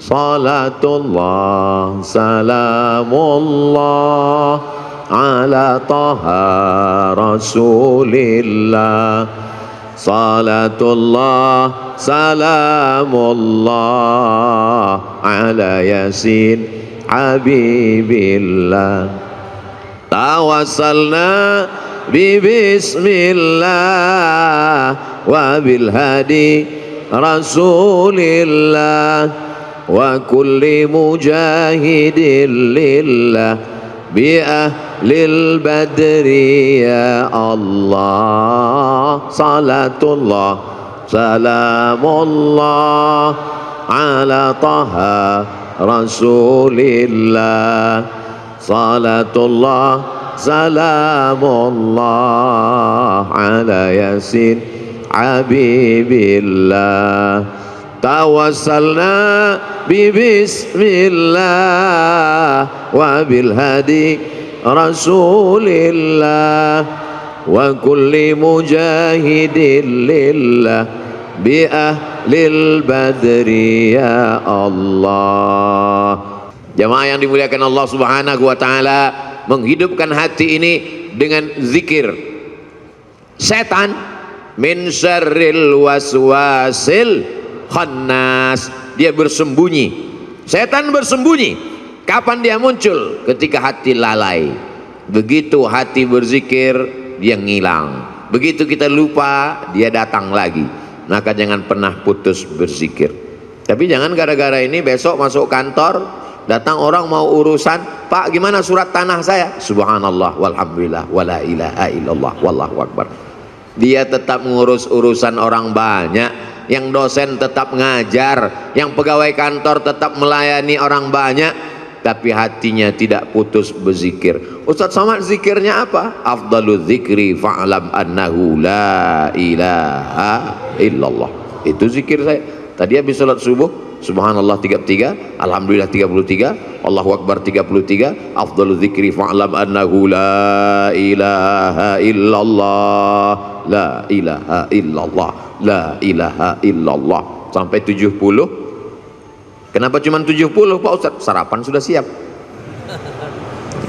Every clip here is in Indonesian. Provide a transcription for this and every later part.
salatullah salamullah ala taha rasulillah. Salatullah salamullah ala yasin habibillah. Tawassalna bi bismillah wa bil hadi rasulillah wa kulli mujahidin lillah bi ahlil badri ya Allah. Salatullah salamullah ala taha rasulillah. Salatullah salamullah ala yasin habibillah. Tawassalna bi bismillah wa bil hadi rasulillah wa kulli mujahidin lillah bi ahlil badri ya Allah. Jamaah yang dimuliakan Allah Subhanahu wa taala, menghidupkan hati ini dengan zikir. Setan min syarril waswasil khannas, dia bersembunyi. Setan bersembunyi. Kapan dia muncul? Ketika hati lalai. Begitu hati berzikir, dia ngilang. Begitu kita lupa, dia datang lagi. Maka jangan pernah putus berzikir. Tapi jangan gara-gara ini besok masuk kantor, datang orang mau urusan, Pak gimana surat tanah saya? Subhanallah walhamdulillah wala ilaha illallah wallahu akbar. Dia tetap mengurus urusan orang banyak. Yang dosen tetap ngajar, yang pegawai kantor tetap melayani orang banyak, tapi hatinya tidak putus berzikir. Ustaz Somad zikirnya apa? Afdalul zikri fa'lam annahu la ilaha illallah. Itu zikir saya. Tadi habis salat subuh, subhanallah 33, alhamdulillah 33, Allahu akbar 33, afdalul zikri fa'lam annahu la ilaha illallah, la ilaha illallah, la ilaha illallah, sampai 70. Kenapa cuma 70 Pak Ustaz? Sarapan sudah siap.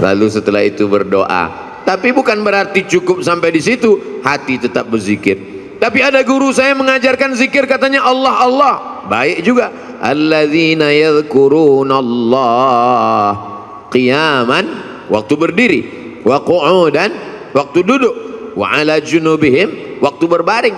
Lalu setelah itu berdoa. Tapi bukan berarti cukup sampai di situ, hati tetap berzikir. Tapi ada guru saya mengajarkan zikir, katanya Allah Allah, baik juga. Alladzina yadhkurunallah qiyaman, waktu berdiri, wa qu'udan, waktu duduk, wa ala junubihim, waktu berbaring.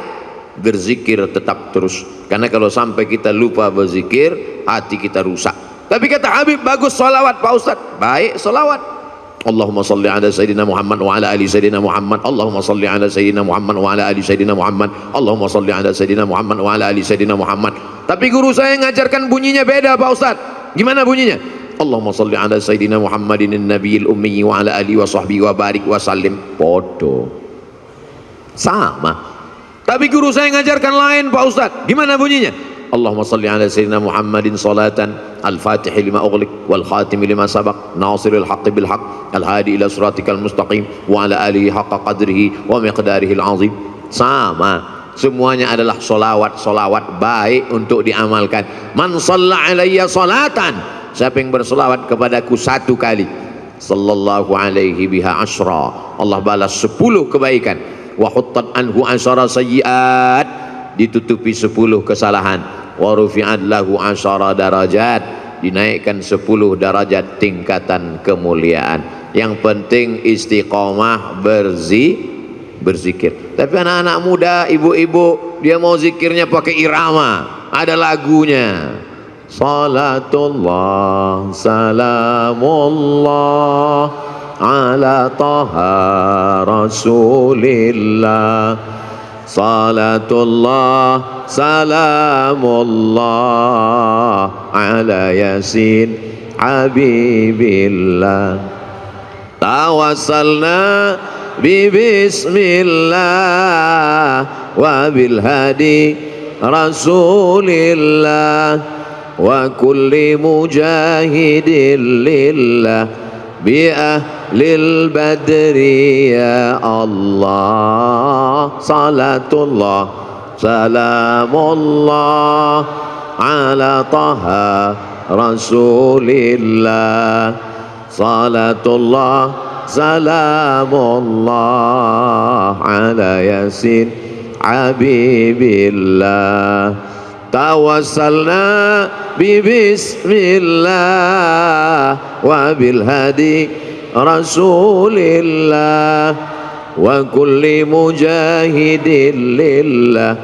Berzikir tetap terus, karena kalau sampai kita lupa berzikir, hati kita rusak. Tapi kata Habib, bagus salawat Pak Ustaz. Baik salawat. Allahumma salli ala Sayyidina Muhammad wa ala ali Sayyidina Muhammad. Allahumma salli ala Sayyidina Muhammad wa ala ali Sayyidina Muhammad. Allahumma salli ala Sayyidina Muhammad wa ala ali Sayyidina Muhammad. Tapi guru saya ngajarkan bunyinya beda Pak Ustaz. Gimana bunyinya? Allahumma salli ala Sayyidina Muhammadin nabiyil ummi wa ala ali wa sahbihi wa barik wa sallim. Podo. Sama. Tapi guru saya ngajarkan lain Pak Ustaz. Gimana bunyinya? Allahumma salli ala Sayyidina Muhammadin salatan al-fatihi lima ughliq wal khatimi lima sabaq nasiril haqqi bil haqq al-hadi ila siratikal mustaqim wa ala alihi haqqa qadrihi wa miqdarihi al-azim. Sama, semuanya adalah solawat baik untuk diamalkan. Man shalla alayya salatan, siapa yang bersolawat kepadaku 1 kali, sallallahu alaihi biha asyra, Allah balas 10 kebaikan. Wa huttat anhu asyara sayyiat, ditutupi 10 kesalahan. Wa rufi'at lahu asyara darajat, dinaikkan 10 derajat tingkatan kemuliaan. Yang penting istiqomah berzikir. Tapi anak-anak muda, ibu-ibu, dia mau zikirnya pakai irama, ada lagunya. Salatullah salamullah ala taha rasulillah. Salatullah salamullah ala yasin habibillah. Tawassalna bi bismillah wa bil hadi rasulillah wa kulli mujahidin lillah bi ahlil badri ya Allah. Salatullah salamullah ala taha Rasulillah. Salatullah salamullah ala yasin habibillah. Tawassalna bi bismillah wa bil hadi Rasulillah wa kulli mujahidin lillah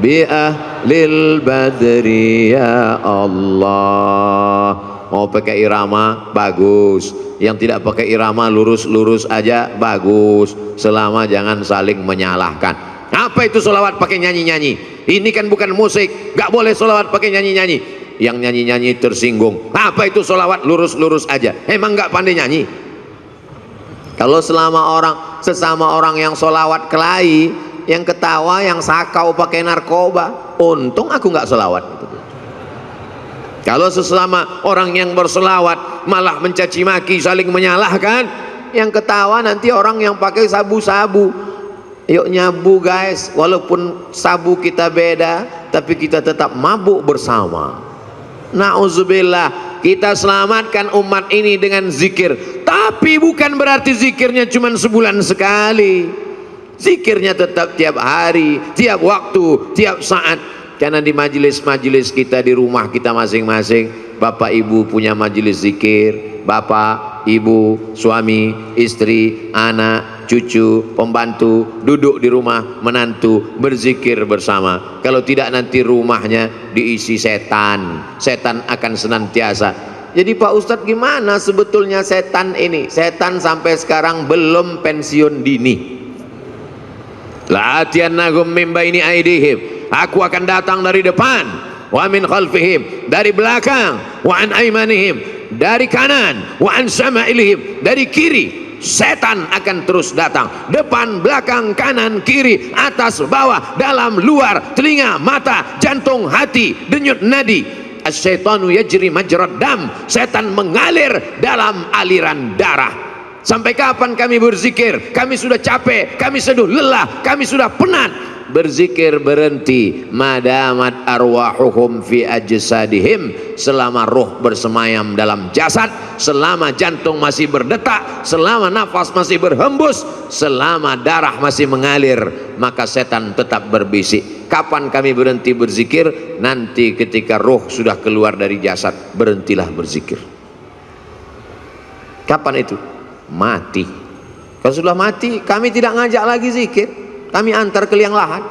bi ahlil badri ya Allah. Mau pakai irama bagus, yang tidak pakai irama lurus-lurus aja bagus, selama jangan saling menyalahkan. Apa itu sholawat pakai nyanyi-nyanyi? Ini kan bukan musik, gak boleh sholawat pakai nyanyi-nyanyi. Yang nyanyi-nyanyi tersinggung. Apa itu sholawat lurus-lurus aja? Emang gak pandai nyanyi? Kalau sesama orang yang sholawat kelahi, yang ketawa, yang sakau pakai narkoba, untung aku gak sholawat. Kalau sesama orang yang berselawat malah mencaci maki, saling menyalahkan, yang ketawa nanti orang yang pakai sabu-sabu. Yuk nyabu guys, walaupun sabu kita beda, tapi kita tetap mabuk bersama. Na'udzubillah. Kita selamatkan umat ini dengan zikir, tapi bukan berarti zikirnya cuma sebulan sekali. Zikirnya tetap tiap hari, tiap waktu, tiap saat. Karena di majelis-majelis kita, di rumah kita masing-masing, bapak ibu punya majelis zikir. Bapak, ibu, suami, istri, anak, cucu, pembantu duduk di rumah, menantu berzikir bersama. Kalau tidak nanti rumahnya diisi setan. Setan akan senantiasa. Jadi Pak Ustadz, gimana sebetulnya setan ini? Setan sampai sekarang belum pensiun dini. La atiyannahum min baini aidihim, aku akan datang dari depan, wa min khalfihim, dari belakang, wa an aimanihim, dari kanan, wa an syama'ilihim, dari kiri. Setan akan terus datang, depan, belakang, kanan, kiri, atas, bawah, dalam, luar, telinga, mata, jantung, hati, denyut nadi. Asyaitanu yajri majrad dam, setan mengalir dalam aliran darah. Sampai kapan kami berzikir? Kami sudah capek, kami sudah lelah, kami sudah penat. Berzikir berhenti madamat arwahuhum fi ajsadihim, selama roh bersemayam dalam jasad, selama jantung masih berdetak, selama nafas masih berhembus, selama darah masih mengalir, maka setan tetap berbisik. Kapan kami berhenti berzikir? Nanti ketika roh sudah keluar dari jasad, berhentilah berzikir. Kapan itu? Mati. Kalau sudah mati, kami tidak ngajak lagi zikir, kami antar ke liang lahat.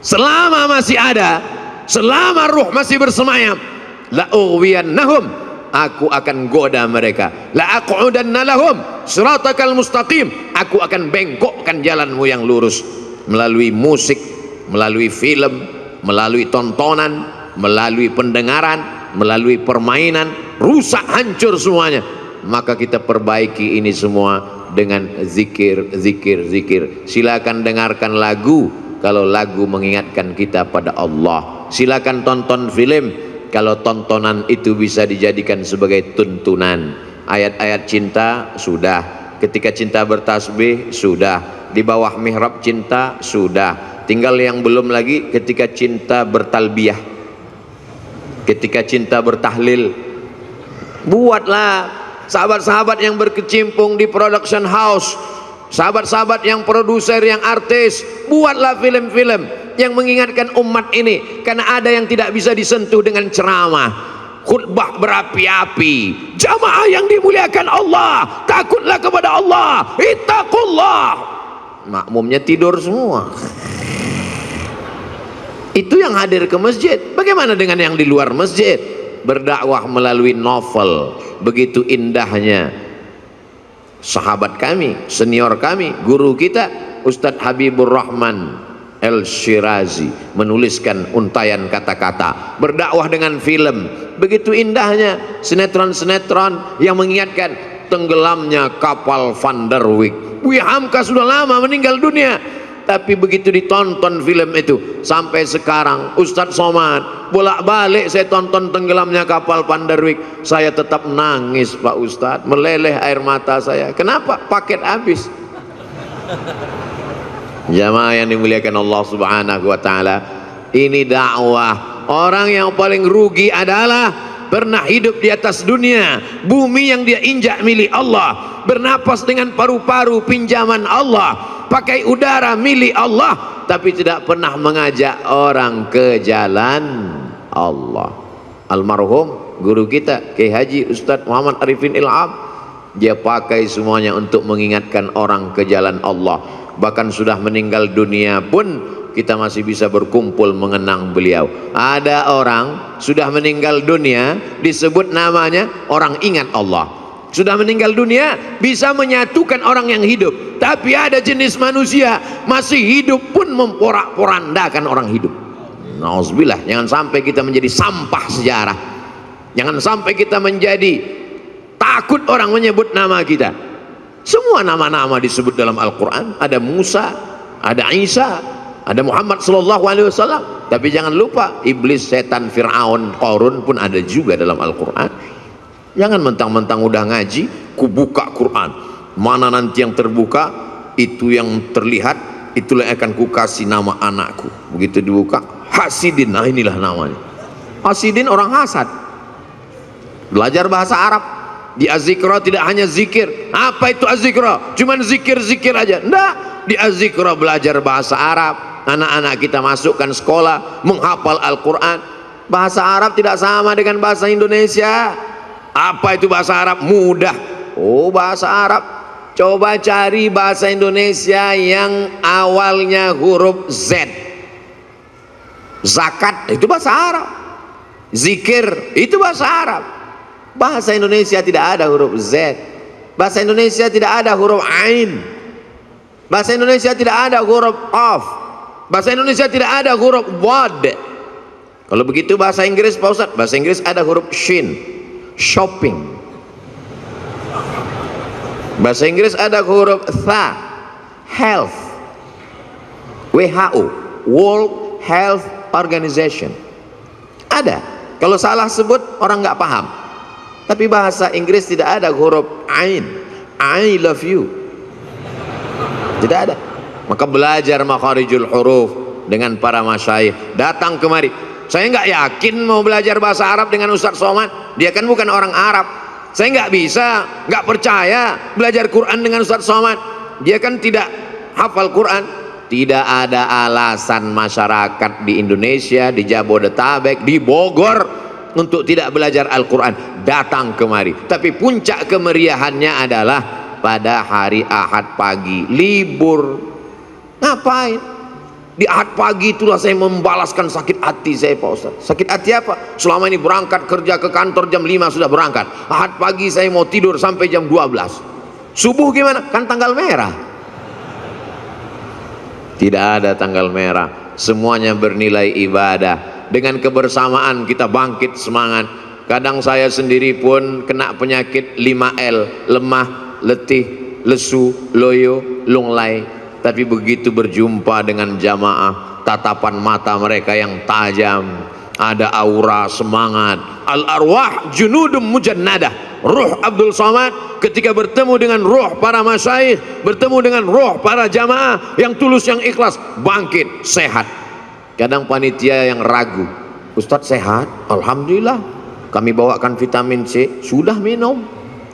Selama masih ada, selama ruh masih bersemayam, la ughwiyannahum, aku akan goda mereka. La aqudanna lahum siratakal mustaqim, aku akan bengkokkan jalanmu yang lurus. Melalui musik, melalui film, melalui tontonan, melalui pendengaran, melalui permainan, rusak, hancur semuanya. Maka kita perbaiki ini semua dengan zikir, zikir, zikir. Silakan dengarkan lagu kalau lagu mengingatkan kita pada Allah. Silakan tonton film kalau tontonan itu bisa dijadikan sebagai tuntunan. Ayat-ayat cinta sudah, ketika cinta bertasbih sudah, di bawah mihrab cinta sudah. Tinggal yang belum lagi ketika cinta bertalbiyah, ketika cinta bertahlil. Buatlah sahabat-sahabat yang berkecimpung di production house, sahabat-sahabat yang produser, yang artis, buatlah film-film yang mengingatkan umat ini. Karena ada yang tidak bisa disentuh dengan ceramah, khutbah berapi-api. Jamaah yang dimuliakan Allah, takutlah kepada Allah, ittaqullah. Makmumnya tidur semua. Itu yang hadir ke masjid. Bagaimana dengan yang di luar masjid? Berdakwah melalui novel. Begitu indahnya sahabat kami, senior kami, guru kita Ustadz Habibur Rahman Al-Shirazi menuliskan untayan kata-kata, berdakwah dengan film. Begitu indahnya sinetron-sinetron yang mengingatkan tenggelamnya kapal Van der Wijk. Buya Hamka sudah lama meninggal dunia, tapi begitu ditonton film itu, sampai sekarang Ustadz Somad bolak-balik saya tonton tenggelamnya kapal Van der Wijk, saya tetap nangis Pak Ustadz, meleleh air mata saya. Kenapa? Paket habis. Jamaah yang dimuliakan Allah Subhanahu wa taala, ini dakwah. Orang yang paling rugi adalah pernah hidup di atas dunia, bumi yang dia injak milik Allah, bernapas dengan paru-paru pinjaman Allah, pakai udara milik Allah, tapi tidak pernah mengajak orang ke jalan Allah. Almarhum guru kita Kiai Haji Ustadz Muhammad Arifin Ilham, dia pakai semuanya untuk mengingatkan orang ke jalan Allah. Bahkan sudah meninggal dunia pun kita masih bisa berkumpul mengenang beliau. Ada orang sudah meninggal dunia, disebut namanya, orang ingat Allah. Sudah meninggal dunia, bisa menyatukan orang yang hidup. Tapi ada jenis manusia masih hidup pun memporak-porandakan orang hidup. Nauzubillah, jangan sampai kita menjadi sampah sejarah. Jangan sampai kita menjadi takut orang menyebut nama kita. Semua nama-nama disebut dalam Al-Quran. Ada Musa, ada Isa, ada Muhammad sallallahu alaihi wasallam. Tapi jangan lupa iblis, setan, Fir'aun, Qarun pun ada juga dalam Al-Quran. Jangan mentang-mentang udah ngaji, ku buka Quran, mana nanti yang terbuka, itu yang terlihat, itulah yang akan ku kasih nama anakku. Begitu dibuka, Hasidin, nah inilah namanya. Hasidin orang hasad. Belajar bahasa Arab. Di Az-Zikra tidak hanya zikir. Apa itu Az-Zikra? Cuman zikir-zikir aja. Enggak, di Az-Zikra belajar bahasa Arab. Anak-anak kita masukkan sekolah, menghafal Al-Quran. Bahasa Arab tidak sama dengan bahasa Indonesia. Apa itu bahasa Arab? Mudah. Oh, bahasa Arab, coba cari bahasa Indonesia yang awalnya huruf Z. Zakat, itu bahasa Arab. Zikir, itu bahasa Arab. Bahasa Indonesia tidak ada huruf Z. Bahasa Indonesia tidak ada huruf Ain. Bahasa Indonesia tidak ada huruf Qaf. Bahasa Indonesia tidak ada huruf Wad. Kalau begitu bahasa Inggris, Pak Ustadz, bahasa Inggris ada huruf Shin. Shopping. Bahasa Inggris ada huruf Tha. Health. WHO, World Health Organization. Ada. Kalau salah sebut orang nggak paham. Tapi bahasa Inggris tidak ada huruf Ain. I love you. Tidak ada. Maka belajar makharijul huruf dengan para masyayikh. Datang kemari. Saya nggak yakin mau belajar bahasa Arab dengan Ustadz Somad. Dia kan bukan orang Arab. Saya nggak bisa, nggak percaya belajar Quran dengan Ustadz Somad. Dia kan tidak hafal Quran. Tidak ada alasan masyarakat di Indonesia, di Jabodetabek, di Bogor untuk tidak belajar Al-Quran. Datang kemari. Tapi puncak kemeriahannya adalah pada hari Ahad pagi, libur. Ngapain? Di Ahad pagi itulah saya membalaskan sakit hati saya, Pak Ustaz. Sakit hati apa? Selama ini berangkat kerja ke kantor jam 5 sudah berangkat. Ahad pagi saya mau tidur sampai jam 12. Subuh gimana? Kan tanggal merah. Tidak ada tanggal merah. Semuanya bernilai ibadah. Dengan kebersamaan kita bangkit semangat. Kadang saya sendiri pun kena penyakit 5L, lemah, letih, lesu, loyo, lunglai. Tapi begitu berjumpa dengan jamaah, tatapan mata mereka yang tajam, ada aura semangat. Al-arwah junudum mujannadah. Ruh Abdul Somad ketika bertemu dengan ruh para masyayikh, bertemu dengan ruh para jamaah yang tulus, yang ikhlas, bangkit, sehat. Kadang panitia yang ragu, Ustadz sehat? Alhamdulillah. Kami bawakan vitamin C, sudah minum.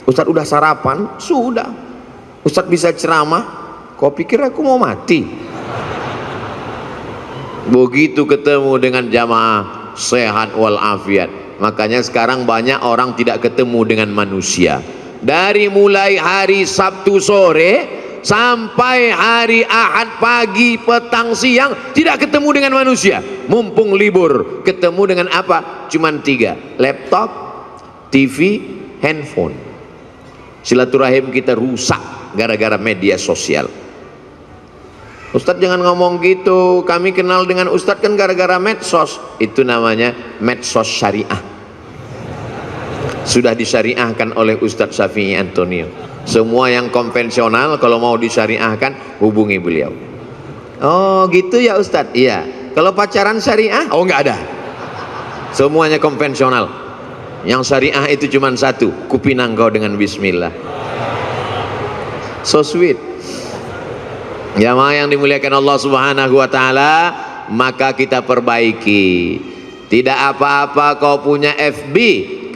Ustadz udah sarapan? Sudah. Ustadz bisa ceramah? Kau pikir aku mau mati? Begitu ketemu dengan jamaah, sehat walafiat. Makanya sekarang banyak orang tidak ketemu dengan manusia. Dari mulai hari Sabtu sore sampai hari Ahad pagi, petang, siang, tidak ketemu dengan manusia. Mumpung libur, ketemu dengan apa? Cuman 3, laptop, TV, handphone. Silaturahim kita rusak gara-gara media sosial. Ustadz jangan ngomong gitu, kami kenal dengan Ustadz kan gara-gara medsos. Itu namanya medsos syariah. Sudah disyariahkan oleh Ustadz Syafi'i Antonio. Semua yang konvensional kalau mau disyariahkan hubungi beliau. Oh gitu ya Ustadz? Iya. Kalau pacaran syariah? Oh nggak ada. Semuanya konvensional. Yang syariah itu cuma satu, kupinang kau dengan bismillah. So sweet. Jamaah yang dimuliakan Allah Subhanahu wa taala, maka kita perbaiki. Tidak apa-apa kau punya FB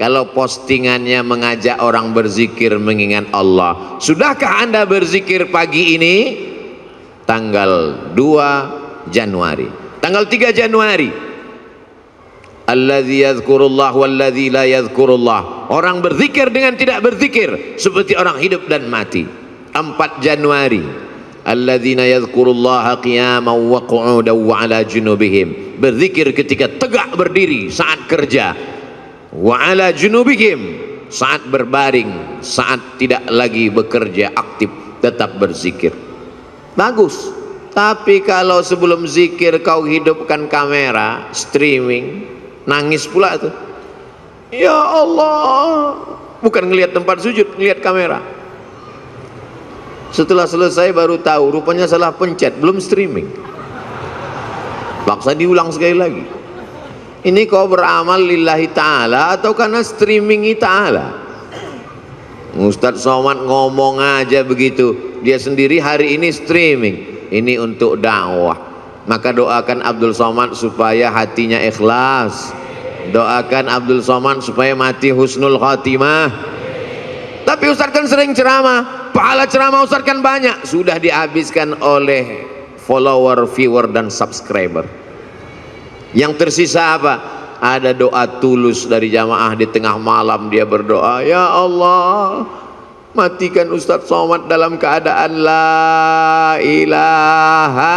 kalau postingannya mengajak orang berzikir mengingat Allah. Sudahkah Anda berzikir pagi ini? Tanggal 2 Januari, tanggal 3 Januari, alladzi yadhkurullah walladzi la yadhkurullah, orang berzikir dengan tidak berzikir seperti orang hidup dan mati. 4 Januari, alladzina yadhkurullaha qiyaman wa qu'udan wa ala junubihim, berzikir ketika tegak berdiri saat kerja, wa ala junubihim, saat berbaring, saat tidak lagi bekerja aktif tetap berzikir. Bagus. Tapi kalau sebelum zikir kau hidupkan kamera streaming, nangis pula tuh. Ya Allah, bukan ngelihat tempat sujud, ngelihat kamera. Setelah selesai baru tahu rupanya salah pencet, belum streaming. Paksa diulang sekali lagi. Ini kau beramal lillahi ta'ala atau karena streamingi ta'ala? Ustadz Somad ngomong aja begitu, dia sendiri hari ini streaming, ini untuk dakwah. Maka doakan Abdul Somad supaya hatinya ikhlas, doakan Abdul Somad supaya mati husnul khatimah. Tapi Ustadz kan sering ceramah, pahala ceramah Ustadz kan banyak, sudah dihabiskan oleh follower, viewer dan subscriber. Yang tersisa apa? Ada doa tulus dari jamaah di tengah malam, dia berdoa, ya Allah, matikan Ustadz Somad dalam keadaan la ilaha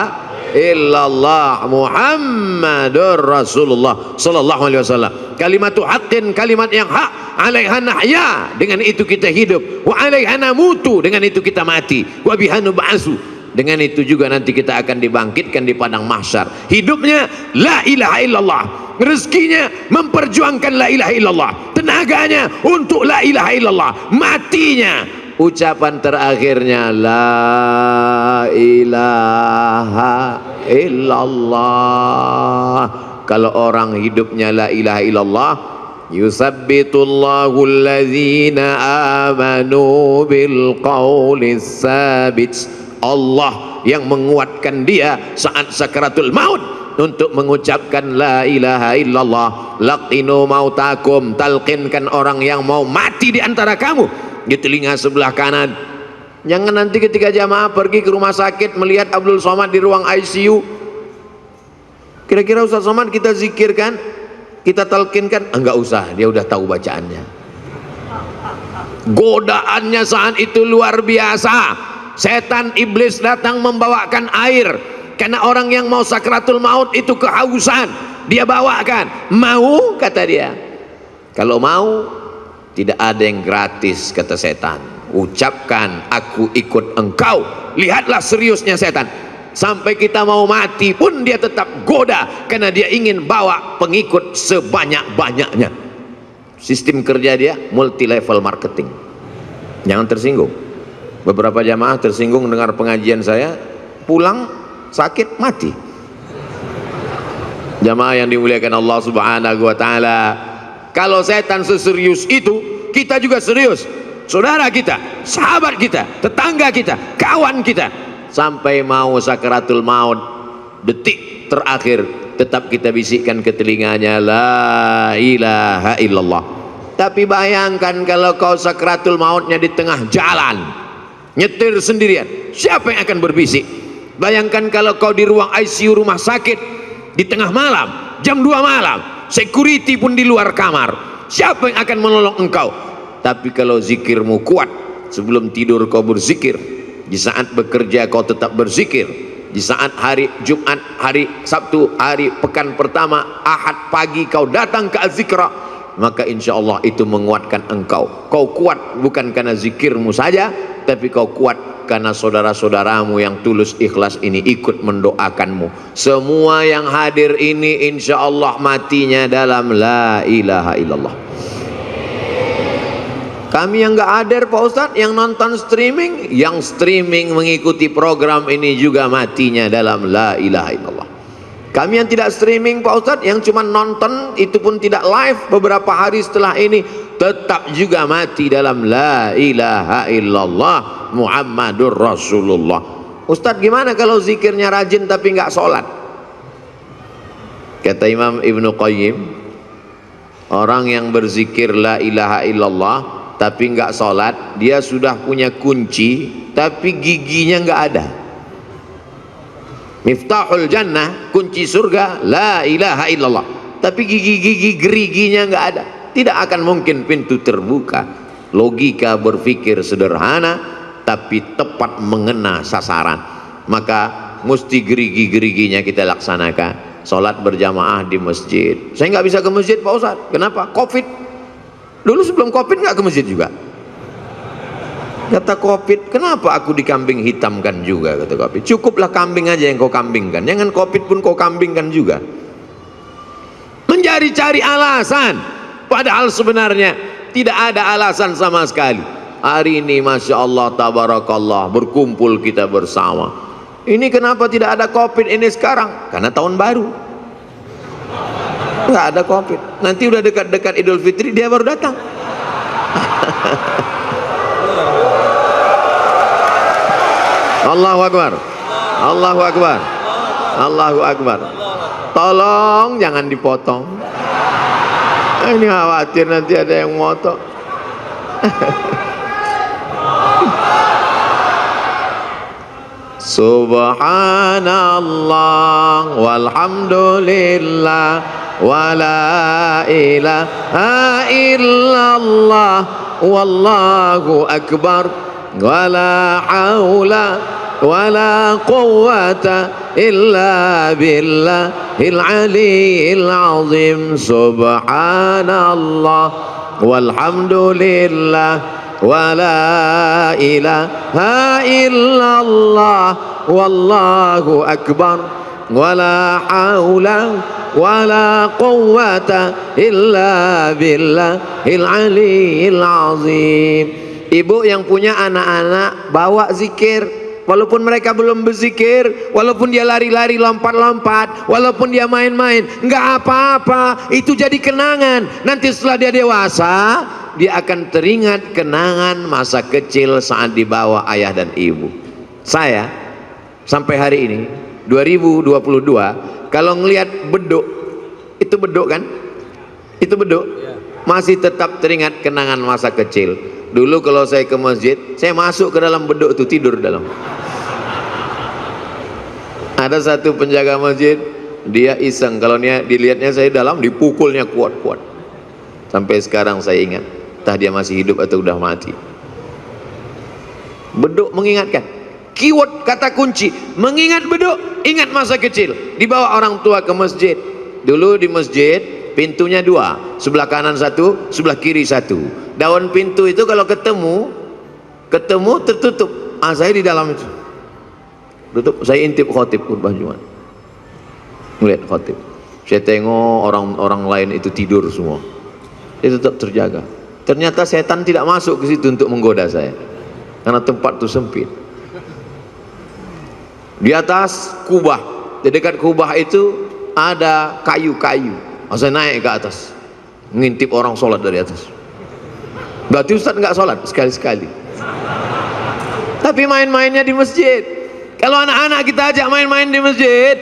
illallah Muhammadur Rasulullah sallallahu alaihi wasallam. Kalimatu haqqin, kalimat yang hak, alaiha nahya, dengan itu kita hidup, wa alaiha namutu, dengan itu kita mati, wa biha nub'atsu, dengan itu juga nanti kita akan dibangkitkan di padang mahsyar. Hidupnya la ilaha illallah, rezekinya memperjuangkan la ilaha illallah, tenaganya untuk la ilaha illallah, matinya ucapan terakhirnya la ilaha illallah. Kalau orang hidupnya la ilaha illallah, yusabbitullahu alladzina amanu bil qaulis sabit, Allah yang menguatkan dia saat sakaratul maut untuk mengucapkan la ilaha illallah. Laqinu mautakum, talqinkan orang yang mau mati di antara kamu di telinga sebelah kanan. Jangan nanti ketika jamaah pergi ke rumah sakit melihat Abdul Somad di ruang ICU, kira-kira Ustaz Somad kita zikirkan, kita talqinkan, enggak usah, dia udah tahu bacaannya. Godaannya saat itu luar biasa. Setan iblis datang membawakan air, karena orang yang mau sakratul maut itu kehausan, dia bawakan. Mau, kata dia. Kalau mau, tidak ada yang gratis, kata setan. Ucapkan aku ikut engkau. Lihatlah seriusnya setan. Sampai kita mau mati pun dia tetap goda, karena dia ingin bawa pengikut sebanyak-banyaknya. Sistem kerja dia multi level marketing. Jangan tersinggung. Beberapa jamaah tersinggung dengar pengajian saya, pulang sakit mati. Jamaah yang dimuliakan Allah Subhanahu wa taala, kalau setan seserius itu, kita juga serius. Saudara kita, sahabat kita, tetangga kita, kawan kita, sampai mau sakaratul maut, detik terakhir tetap kita bisikkan ke telinganya la ilaha illallah. Tapi bayangkan kalau kau sakaratul mautnya di tengah jalan, nyetir sendirian, siapa yang akan berbisik? Bayangkan kalau kau di ruang ICU rumah sakit di tengah malam, jam 2 malam, security pun di luar kamar, siapa yang akan menolong engkau? Tapi kalau zikirmu kuat, sebelum tidur kau berzikir, di saat bekerja kau tetap berzikir, di saat hari Jumat, hari Sabtu, hari pekan pertama, Ahad pagi kau datang ke Az-Zikra, maka insya Allah itu menguatkan engkau. Kau kuat bukan karena zikirmu saja, tapi kau kuat karena saudara-saudaramu yang tulus ikhlas ini ikut mendoakanmu. Semua yang hadir ini insya Allah matinya dalam la ilaha illallah. Kami yang nggak hadir Pak Ustadz, yang nonton streaming, yang streaming mengikuti program ini juga matinya dalam la ilaha illallah. Kami yang tidak streaming Pak Ustadz, yang cuma nonton, itu pun tidak live, beberapa hari setelah ini tetap juga mati dalam la ilaha illallah Muhammadur Rasulullah. Ustadz gimana kalau zikirnya rajin tapi nggak sholat? Kata Imam Ibnu Qayyim, Orang yang berzikir la ilaha illallah tapi nggak sholat, dia sudah punya kunci tapi giginya nggak ada. Miftahul jannah, kunci surga, la ilaha illallah, tapi gigi-gigi geriginya nggak ada, tidak akan mungkin pintu terbuka. Logika berpikir sederhana tapi tepat mengena sasaran. Maka mesti gerigi-geriginya kita laksanakan. Sholat berjamaah di masjid. Saya nggak bisa ke masjid Pak Ustadz. Kenapa? Covid. Dulu sebelum Covid nggak ke masjid juga. Kata Covid, kenapa aku dikambing hitamkan juga, kata Covid. Cukuplah kambing aja yang kau kambingkan, jangan Covid pun kau kambingkan juga. Mencari-cari alasan, padahal sebenarnya tidak ada alasan sama sekali. Hari ini Masya Allah tabarakallah, berkumpul kita bersama. Ini kenapa tidak ada Covid ini sekarang? Karena tahun baru nggak ada Covid. Nanti udah dekat-dekat Idul Fitri dia baru datang. Allahu Akbar, Allahu Akbar, Allahu Akbar. Tolong jangan dipotong. Ini khawatir nanti ada yang moto. Subhanallah walhamdulillah wala ilaha illallah wallahu akbar wala haula wala quwwata illa billahil aliyyil azim. Subhanallah walhamdulillah wala ilaha illallah wallahu akbar wala haula wala quwwata illa billahil aliyyil azim. Ibu yang punya anak-anak bawa zikir, walaupun mereka belum berzikir, walaupun dia lari-lari lompat-lompat, walaupun dia main-main, nggak apa-apa, itu jadi kenangan. Nanti setelah dia dewasa, dia akan teringat kenangan masa kecil saat dibawa ayah dan ibu. Saya sampai hari ini 2022 kalau ngelihat beduk, itu beduk kan, itu beduk, masih tetap teringat kenangan masa kecil. Dulu kalau saya ke masjid, saya masuk ke dalam beduk itu, tidur dalam. Ada satu penjaga masjid, dia iseng, kalau dilihatnya saya dalam, dipukulnya kuat-kuat. Sampai sekarang saya ingat, entah dia masih hidup atau udah mati. Beduk mengingatkan. Keyword kata kunci, mengingat beduk, ingat masa kecil. Dibawa orang tua ke masjid. Dulu di masjid pintunya dua, sebelah kanan satu, sebelah kiri satu. Daun pintu itu kalau ketemu tertutup. Saya di dalam itu tutup. Saya intip khotib khutbah Jumat, melihat khotib. Saya tengok orang-orang lain itu tidur semua, dia tetap terjaga. Ternyata setan tidak masuk ke situ untuk menggoda saya, karena tempat itu sempit. Di atas kubah, di dekat kubah itu ada kayu-kayu. Saya naik ke atas, ngintip orang sholat dari atas. Berarti Ustaz nggak sholat sekali-sekali, tapi main-mainnya di masjid. Kalau anak-anak kita ajak main-main di masjid,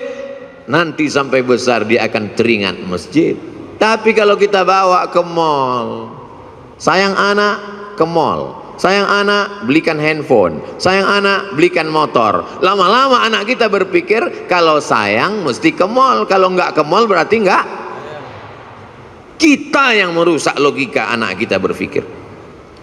nanti sampai besar dia akan teringat masjid. Tapi kalau kita bawa ke mall, sayang anak ke mall, sayang anak belikan handphone, sayang anak belikan motor. Lama-lama anak kita berpikir kalau sayang mesti ke mall, kalau nggak ke mall berarti nggak. Kita yang merusak logika anak kita berpikir.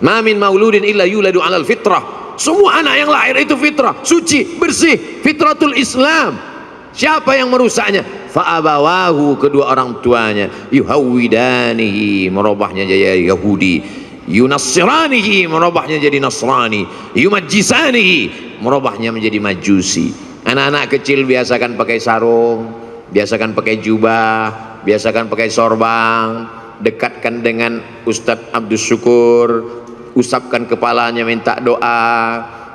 Ma min mauludin illa yuladu 'alal fitrah. Semua anak yang lahir itu fitrah, suci, bersih, fitratul Islam. Siapa yang merusaknya? Fa abawahu, kedua orang tuanya, yuhawwidanihi, merubahnya jadi Yahudi, yunassiranihi, merubahnya jadi Nasrani, yumajjisanihi, merubahnya menjadi Majusi. Anak-anak kecil biasakan pakai sarung, biasakan pakai jubah, biasakan pakai sorban, dekatkan dengan Ustadz Abdus Syukur, usapkan kepalanya minta doa,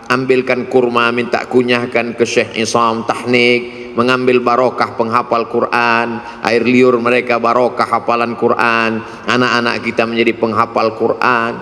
ambilkan kurma minta kunyahkan ke Syekh Isam Tahnik, mengambil barokah penghafal Quran, air liur mereka barokah hafalan Quran, anak-anak kita menjadi penghafal Quran.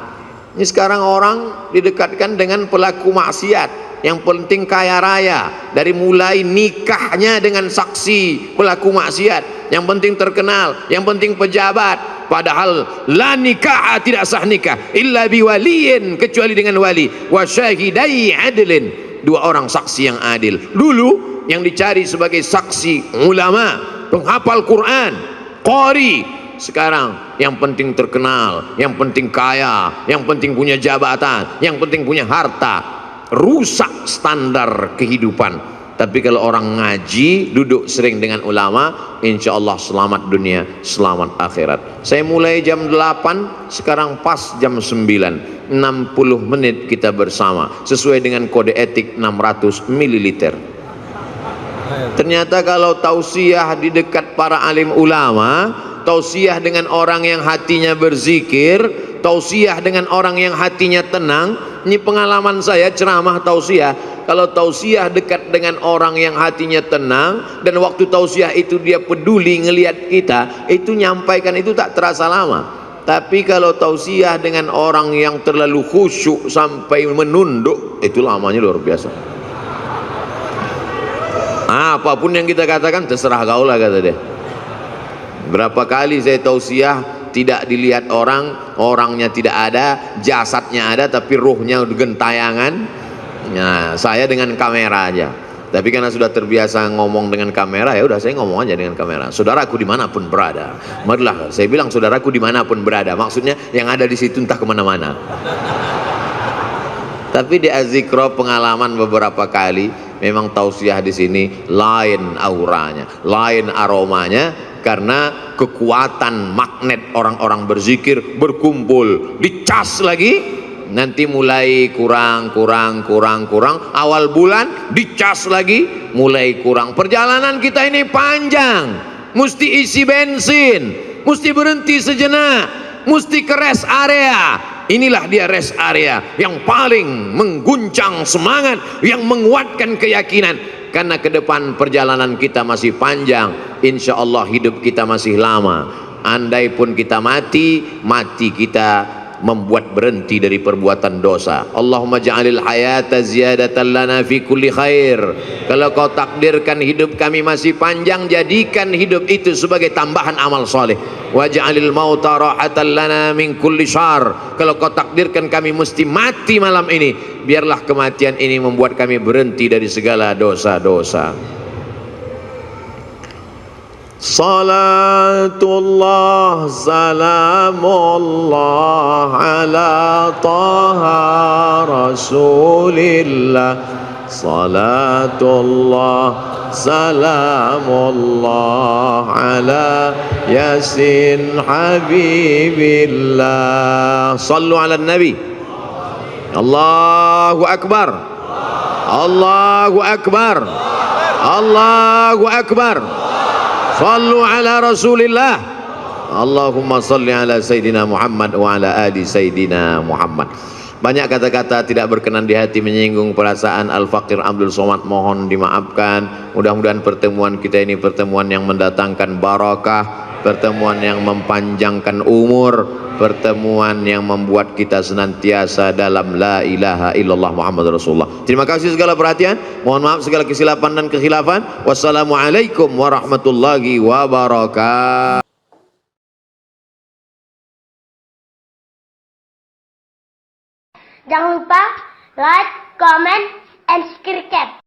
Ini sekarang orang didekatkan dengan pelaku maksiat, yang penting kaya raya, dari mulai nikahnya dengan saksi pelaku maksiat, yang penting terkenal, yang penting pejabat. padahal la nikah, tidak sah nikah illa biwaliyin, kecuali dengan wali, wa syahidai adlin, dua orang saksi yang adil. Dulu yang dicari sebagai saksi ulama, penghafal Quran, qari. Sekarang yang penting terkenal, yang penting kaya, yang penting punya jabatan, yang penting punya harta. Rusak standar kehidupan. Tapi kalau orang ngaji, duduk sering dengan ulama, insya Allah selamat dunia, selamat akhirat. Saya mulai jam 8, sekarang pas jam 9, 60 menit kita bersama, sesuai dengan kode etik 600 ml. Ternyata kalau tausiah di dekat para alim ulama, tausiah dengan orang yang hatinya berzikir, tausiah dengan orang yang hatinya tenang. Ini pengalaman saya ceramah tausiah. Kalau tausiah dekat dengan orang yang hatinya tenang, dan waktu tausiah itu dia peduli ngelihat kita, itu nyampaikan itu tak terasa lama. Tapi kalau tausiah dengan orang yang terlalu khusyuk sampai menunduk, itu lamanya luar biasa. Apapun yang kita katakan terserah kau lah, kata dia. Berapa kali saya tausiah tidak dilihat orang, orangnya tidak ada, jasadnya ada tapi ruhnya gentayangan. Nah, saya dengan kamera aja. Tapi karena sudah terbiasa ngomong dengan kamera, ya udah saya ngomong aja dengan kamera. Saudaraku dimanapun berada, marilah saya bilang saudaraku dimanapun berada. Maksudnya yang ada di situ entah kemana-mana. Tapi di Azikro pengalaman beberapa kali, memang tausiah di sini lain auranya, lain aromanya, karena kekuatan magnet orang-orang berzikir berkumpul, dicas lagi, nanti mulai kurang, awal bulan dicas lagi, mulai kurang. Perjalanan kita ini panjang, mesti isi bensin, mesti berhenti sejenak, mesti ke rest area. Inilah dia rest area yang paling mengguncang semangat, yang menguatkan keyakinan. Karena ke depan perjalanan kita masih panjang, insya Allah hidup kita masih lama. Andai pun kita mati, mati kita membuat berhenti dari perbuatan dosa. Allahumma ja'alil hayata ziyadatan lana fi kulli khair. Kalau kau takdirkan hidup kami masih panjang, jadikan hidup itu sebagai tambahan amal soleh. Wa ja'alil mauta rahatan lana min kulli syar. Kalau kau takdirkan kami mesti mati malam ini, biarlah kematian ini membuat kami berhenti dari segala dosa-dosa. Salatullah salamullah ala taha rasulillah. Salatullah salamullah ala yasin habibillah. Sallu ala nabi. Allahu akbar, Allahu akbar, Allahu akbar. Sallu ala rasulillah. Allahumma salli ala Sayyidina Muhammad wa ala ali Sayyidina Muhammad. Banyak kata-kata tidak berkenan di hati, menyinggung perasaan Al-Faqir Abdul Somad, mohon dimaafkan. Mudah-mudahan pertemuan kita ini pertemuan yang mendatangkan barakah, pertemuan yang mempanjangkan umur, pertemuan yang membuat kita senantiasa dalam la ilaha illallah Muhammad Rasulullah. Terima kasih segala perhatian, mohon maaf segala kesilapan dan kekhilafan. Wassalamualaikum warahmatullahi wabarakatuh. Jangan lupa like, comment, and subscribe.